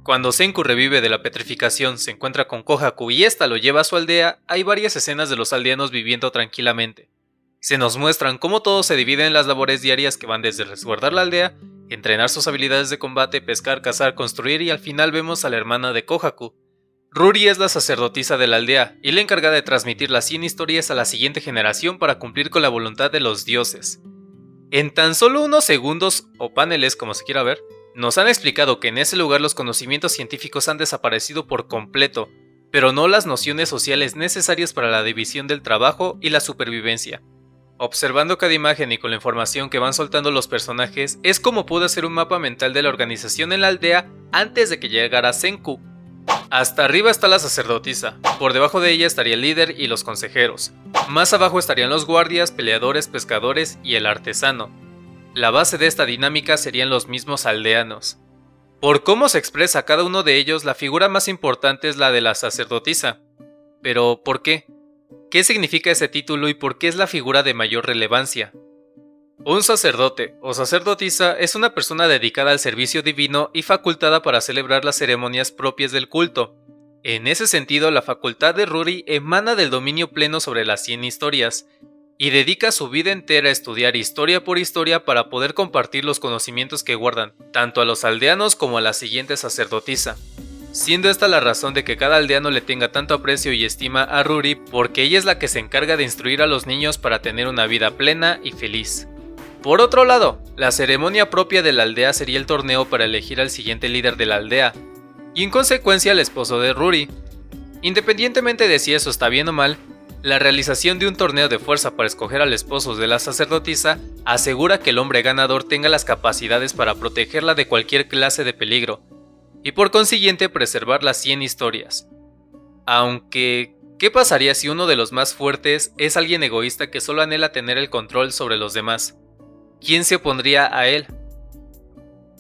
Cuando Senku revive de la petrificación, se encuentra con Kohaku y ésta lo lleva a su aldea, hay varias escenas de los aldeanos viviendo tranquilamente. Se nos muestran cómo todos se dividen en las labores diarias que van desde resguardar la aldea, entrenar sus habilidades de combate, pescar, cazar, construir y al final vemos a la hermana de Kohaku. Ruri es la sacerdotisa de la aldea y la encargada de transmitir las 100 historias a la siguiente generación para cumplir con la voluntad de los dioses. En tan solo unos segundos, o paneles como se quiera ver, nos han explicado que en ese lugar los conocimientos científicos han desaparecido por completo, pero no las nociones sociales necesarias para la división del trabajo y la supervivencia. Observando cada imagen y con la información que van soltando los personajes, es como pude hacer un mapa mental de la organización en la aldea antes de que llegara Senku. Hasta arriba está la sacerdotisa, por debajo de ella estaría el líder y los consejeros. Más abajo estarían los guardias, peleadores, pescadores y el artesano. La base de esta dinámica serían los mismos aldeanos. Por cómo se expresa cada uno de ellos, la figura más importante es la de la sacerdotisa. Pero, ¿por qué? ¿Qué significa ese título y por qué es la figura de mayor relevancia? Un sacerdote o sacerdotisa es una persona dedicada al servicio divino y facultada para celebrar las ceremonias propias del culto. En ese sentido, la facultad de Ruri emana del dominio pleno sobre las 100 historias, y dedica su vida entera a estudiar historia por historia para poder compartir los conocimientos que guardan, tanto a los aldeanos como a la siguiente sacerdotisa. Siendo esta la razón de que cada aldeano le tenga tanto aprecio y estima a Ruri, porque ella es la que se encarga de instruir a los niños para tener una vida plena y feliz. Por otro lado, la ceremonia propia de la aldea sería el torneo para elegir al siguiente líder de la aldea, y en consecuencia el esposo de Ruri. Independientemente de si eso está bien o mal, la realización de un torneo de fuerza para escoger al esposo de la sacerdotisa asegura que el hombre ganador tenga las capacidades para protegerla de cualquier clase de peligro, y por consiguiente preservar las 100 historias. Aunque, ¿qué pasaría si uno de los más fuertes es alguien egoísta que solo anhela tener el control sobre los demás? ¿Quién se opondría a él?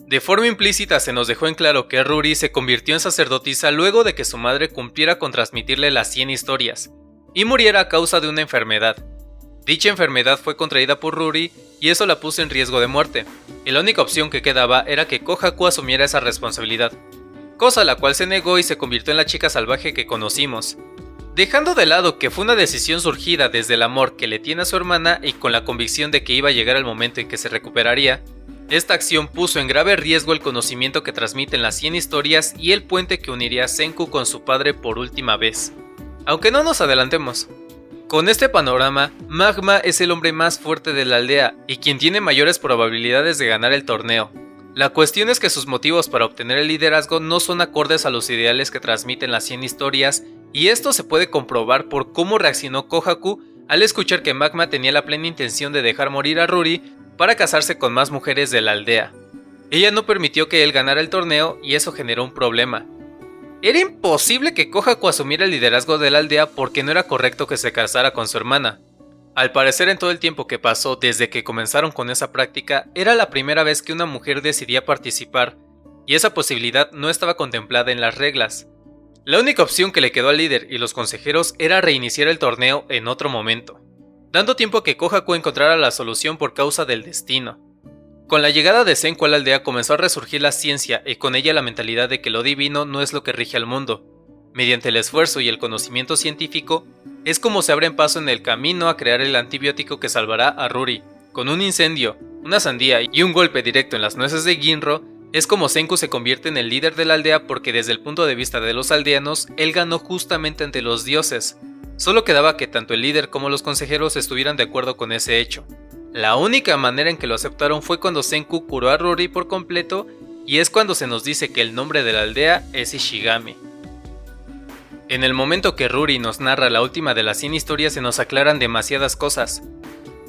De forma implícita se nos dejó en claro que Ruri se convirtió en sacerdotisa luego de que su madre cumpliera con transmitirle las 100 historias, y muriera a causa de una enfermedad. Dicha enfermedad fue contraída por Ruri y eso la puso en riesgo de muerte, y la única opción que quedaba era que Kohaku asumiera esa responsabilidad, cosa a la cual se negó y se convirtió en la chica salvaje que conocimos. Dejando de lado que fue una decisión surgida desde el amor que le tiene a su hermana y con la convicción de que iba a llegar el momento en que se recuperaría, esta acción puso en grave riesgo el conocimiento que transmiten las 100 historias y el puente que uniría a Senku con su padre por última vez. Aunque no nos adelantemos. Con este panorama, Magma es el hombre más fuerte de la aldea y quien tiene mayores probabilidades de ganar el torneo. La cuestión es que sus motivos para obtener el liderazgo no son acordes a los ideales que transmiten las 100 historias, y esto se puede comprobar por cómo reaccionó Kohaku al escuchar que Magma tenía la plena intención de dejar morir a Ruri para casarse con más mujeres de la aldea. Ella no permitió que él ganara el torneo y eso generó un problema. Era imposible que Kohaku asumiera el liderazgo de la aldea porque no era correcto que se casara con su hermana. Al parecer, en todo el tiempo que pasó desde que comenzaron con esa práctica, era la primera vez que una mujer decidía participar, y esa posibilidad no estaba contemplada en las reglas. La única opción que le quedó al líder y los consejeros era reiniciar el torneo en otro momento, dando tiempo a que Kohaku encontrara la solución por causa del destino. Con la llegada de Senku a la aldea comenzó a resurgir la ciencia y con ella la mentalidad de que lo divino no es lo que rige al mundo. Mediante el esfuerzo y el conocimiento científico, es como se abren paso en el camino a crear el antibiótico que salvará a Ruri. Con un incendio, una sandía y un golpe directo en las nueces de Ginro, es como Senku se convierte en el líder de la aldea porque desde el punto de vista de los aldeanos, él ganó justamente ante los dioses. Solo quedaba que tanto el líder como los consejeros estuvieran de acuerdo con ese hecho. La única manera en que lo aceptaron fue cuando Senku curó a Ruri por completo, y es cuando se nos dice que el nombre de la aldea es Ishigami. En el momento que Ruri nos narra la última de las 100 historias se nos aclaran demasiadas cosas.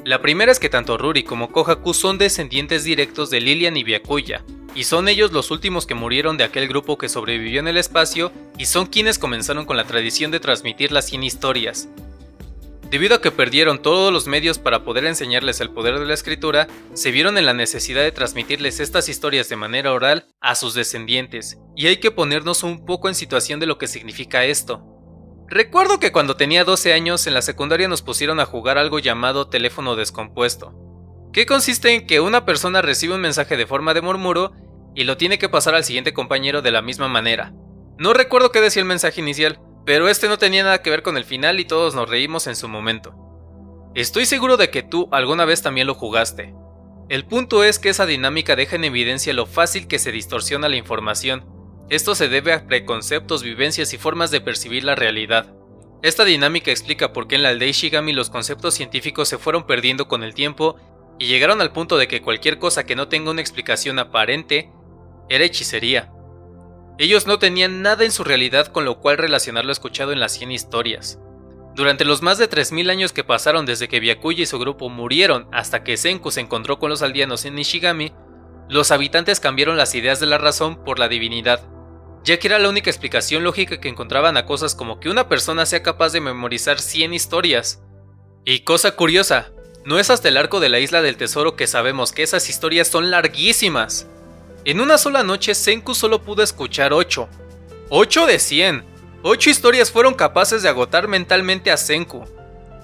La primera es que tanto Ruri como Kohaku son descendientes directos de Lilian y Byakuya, y son ellos los últimos que murieron de aquel grupo que sobrevivió en el espacio y son quienes comenzaron con la tradición de transmitir las 100 historias. Debido a que perdieron todos los medios para poder enseñarles el poder de la escritura, se vieron en la necesidad de transmitirles estas historias de manera oral a sus descendientes, y hay que ponernos un poco en situación de lo que significa esto. Recuerdo que cuando tenía 12 años en la secundaria nos pusieron a jugar algo llamado teléfono descompuesto, que consiste en que una persona recibe un mensaje de forma de murmuro y lo tiene que pasar al siguiente compañero de la misma manera. No recuerdo qué decía el mensaje inicial, pero este no tenía nada que ver con el final y todos nos reímos en su momento. Estoy seguro de que tú alguna vez también lo jugaste. El punto es que esa dinámica deja en evidencia lo fácil que se distorsiona la información. Esto se debe a preconceptos, vivencias y formas de percibir la realidad. Esta dinámica explica por qué en la aldea Ishigami los conceptos científicos se fueron perdiendo con el tiempo y llegaron al punto de que cualquier cosa que no tenga una explicación aparente era hechicería. Ellos no tenían nada en su realidad con lo cual relacionar lo escuchado en las 100 historias. Durante los más de 3000 años que pasaron desde que Byakuya y su grupo murieron hasta que Senku se encontró con los aldeanos en Ishigami, los habitantes cambiaron las ideas de la razón por la divinidad, ya que era la única explicación lógica que encontraban a cosas como que una persona sea capaz de memorizar 100 historias. Y cosa curiosa, no es hasta el arco de la Isla del Tesoro que sabemos que esas historias son larguísimas. En una sola noche Senku solo pudo escuchar 8. 8 de 100. 8 historias fueron capaces de agotar mentalmente a Senku.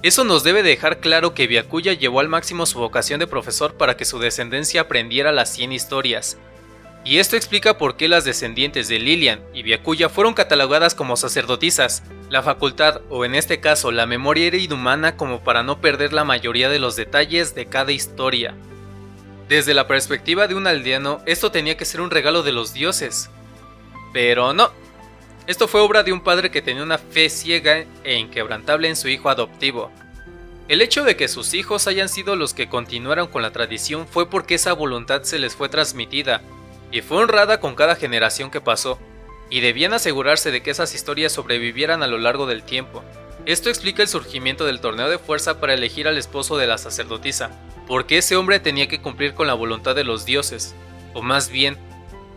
Eso nos debe dejar claro que Byakuya llevó al máximo su vocación de profesor para que su descendencia aprendiera las 100 historias. Y esto explica por qué las descendientes de Lilian y Byakuya fueron catalogadas como sacerdotisas. La facultad, o en este caso la memoria, era inhumana como para no perder la mayoría de los detalles de cada historia. Desde la perspectiva de un aldeano, esto tenía que ser un regalo de los dioses. Pero no. Esto fue obra de un padre que tenía una fe ciega e inquebrantable en su hijo adoptivo. El hecho de que sus hijos hayan sido los que continuaron con la tradición fue porque esa voluntad se les fue transmitida, y fue honrada con cada generación que pasó, y debían asegurarse de que esas historias sobrevivieran a lo largo del tiempo. Esto explica el surgimiento del torneo de fuerza para elegir al esposo de la sacerdotisa, porque ese hombre tenía que cumplir con la voluntad de los dioses, o más bien,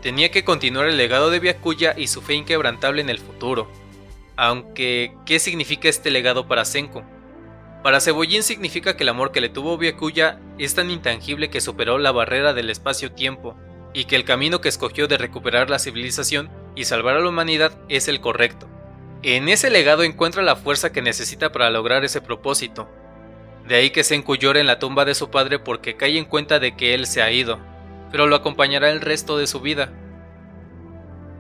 tenía que continuar el legado de Byakuya y su fe inquebrantable en el futuro. Aunque, ¿qué significa este legado para Senku? Para Cebollín significa que el amor que le tuvo Byakuya es tan intangible que superó la barrera del espacio-tiempo, y que el camino que escogió de recuperar la civilización y salvar a la humanidad es el correcto. En ese legado encuentra la fuerza que necesita para lograr ese propósito. De ahí que Senku llore en la tumba de su padre porque cae en cuenta de que él se ha ido, pero lo acompañará el resto de su vida.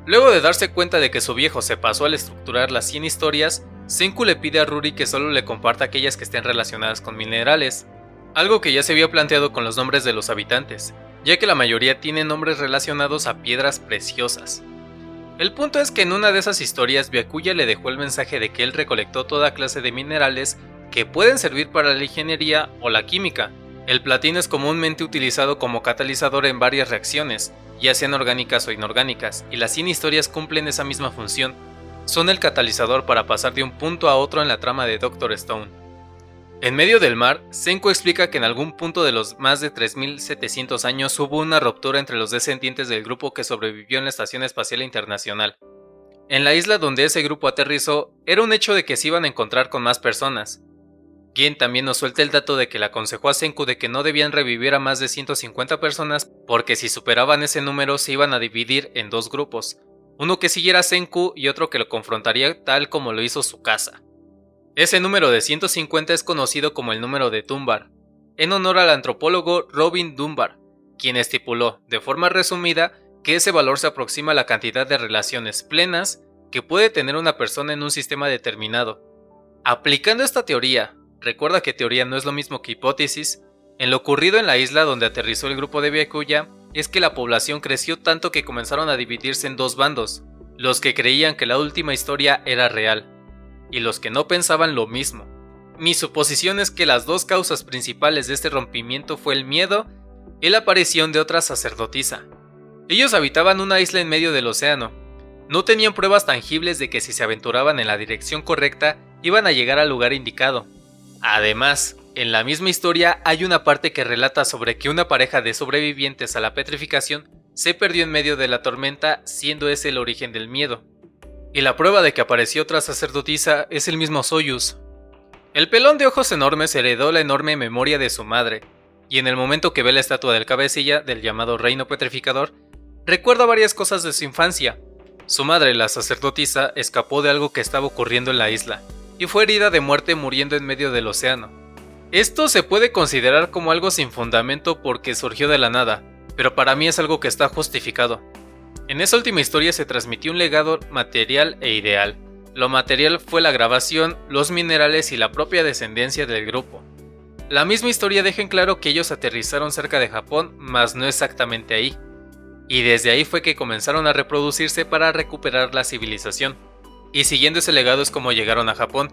Luego de darse cuenta de que su viejo se pasó al estructurar las 100 historias, Senku le pide a Ruri que solo le comparta aquellas que estén relacionadas con minerales, algo que ya se había planteado con los nombres de los habitantes, ya que la mayoría tienen nombres relacionados a piedras preciosas. El punto es que en una de esas historias Byakuya le dejó el mensaje de que él recolectó toda clase de minerales que pueden servir para la ingeniería o la química. El platino es comúnmente utilizado como catalizador en varias reacciones, ya sean orgánicas o inorgánicas, y las 100 historias cumplen esa misma función. Son el catalizador para pasar de un punto a otro en la trama de Dr. Stone. En medio del mar, Senku explica que en algún punto de los más de 3700 años hubo una ruptura entre los descendientes del grupo que sobrevivió en la Estación Espacial Internacional. En la isla donde ese grupo aterrizó, era un hecho de que se iban a encontrar con más personas. Gien también nos suelta el dato de que le aconsejó a Senku de que no debían revivir a más de 150 personas porque si superaban ese número se iban a dividir en dos grupos, uno que siguiera a Senku y otro que lo confrontaría tal como lo hizo Tsukasa. Ese número de 150 es conocido como el número de Dunbar, en honor al antropólogo Robin Dunbar, quien estipuló, de forma resumida, que ese valor se aproxima a la cantidad de relaciones plenas que puede tener una persona en un sistema determinado. Aplicando esta teoría, recuerda que teoría no es lo mismo que hipótesis, en lo ocurrido en la isla donde aterrizó el grupo de Byakuya es que la población creció tanto que comenzaron a dividirse en dos bandos, los que creían que la última historia era real, y los que no pensaban lo mismo. Mi suposición es que las dos causas principales de este rompimiento fue el miedo y la aparición de otra sacerdotisa. Ellos habitaban una isla en medio del océano, no tenían pruebas tangibles de que si se aventuraban en la dirección correcta iban a llegar al lugar indicado. Además, en la misma historia hay una parte que relata sobre que una pareja de sobrevivientes a la petrificación se perdió en medio de la tormenta, siendo ese el origen del miedo. Y la prueba de que apareció otra sacerdotisa es el mismo Soyuz. El pelón de ojos enormes heredó la enorme memoria de su madre, y en el momento que ve la estatua del cabecilla del llamado reino petrificador, recuerda varias cosas de su infancia. Su madre, la sacerdotisa, escapó de algo que estaba ocurriendo en la isla, y fue herida de muerte muriendo en medio del océano. Esto se puede considerar como algo sin fundamento porque surgió de la nada, pero para mí es algo que está justificado. En esa última historia se transmitió un legado material e ideal. Lo material fue la grabación, los minerales y la propia descendencia del grupo. La misma historia deja en claro que ellos aterrizaron cerca de Japón, mas no exactamente ahí. Y desde ahí fue que comenzaron a reproducirse para recuperar la civilización. Y siguiendo ese legado es como llegaron a Japón.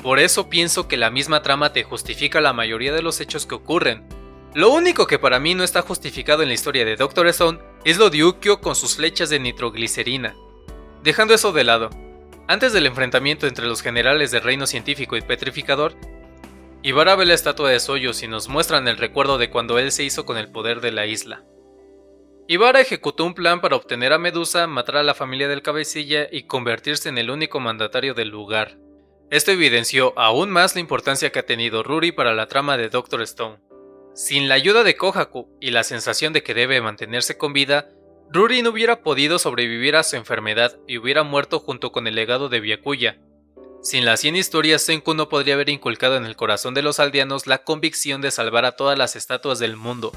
Por eso pienso que la misma trama te justifica la mayoría de los hechos que ocurren. Lo único que para mí no está justificado en la historia de Dr. Stone es lo de Ukyo con sus flechas de nitroglicerina. Dejando eso de lado, antes del enfrentamiento entre los generales del Reino Científico y Petrificador, Ibara ve la estatua de Soyos y nos muestran el recuerdo de cuando él se hizo con el poder de la isla. Ibara ejecutó un plan para obtener a Medusa, matar a la familia del cabecilla y convertirse en el único mandatario del lugar. Esto evidenció aún más la importancia que ha tenido Ruri para la trama de Dr. Stone. Sin la ayuda de Kohaku y la sensación de que debe mantenerse con vida, Ruri no hubiera podido sobrevivir a su enfermedad y hubiera muerto junto con el legado de Byakuya. Sin las 100 historias, Senku no podría haber inculcado en el corazón de los aldeanos la convicción de salvar a todas las estatuas del mundo.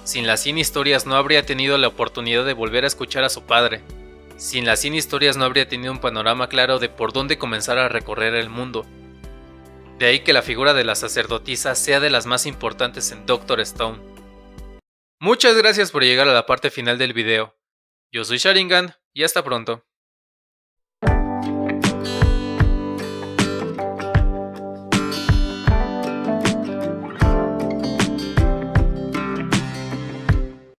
Sin las 100 historias no habría tenido la oportunidad de volver a escuchar a su padre. Sin las 100 historias no habría tenido un panorama claro de por dónde comenzar a recorrer el mundo. De ahí que la figura de la sacerdotisa sea de las más importantes en Dr. Stone. Muchas gracias por llegar a la parte final del video. Yo soy Sharingan y hasta pronto.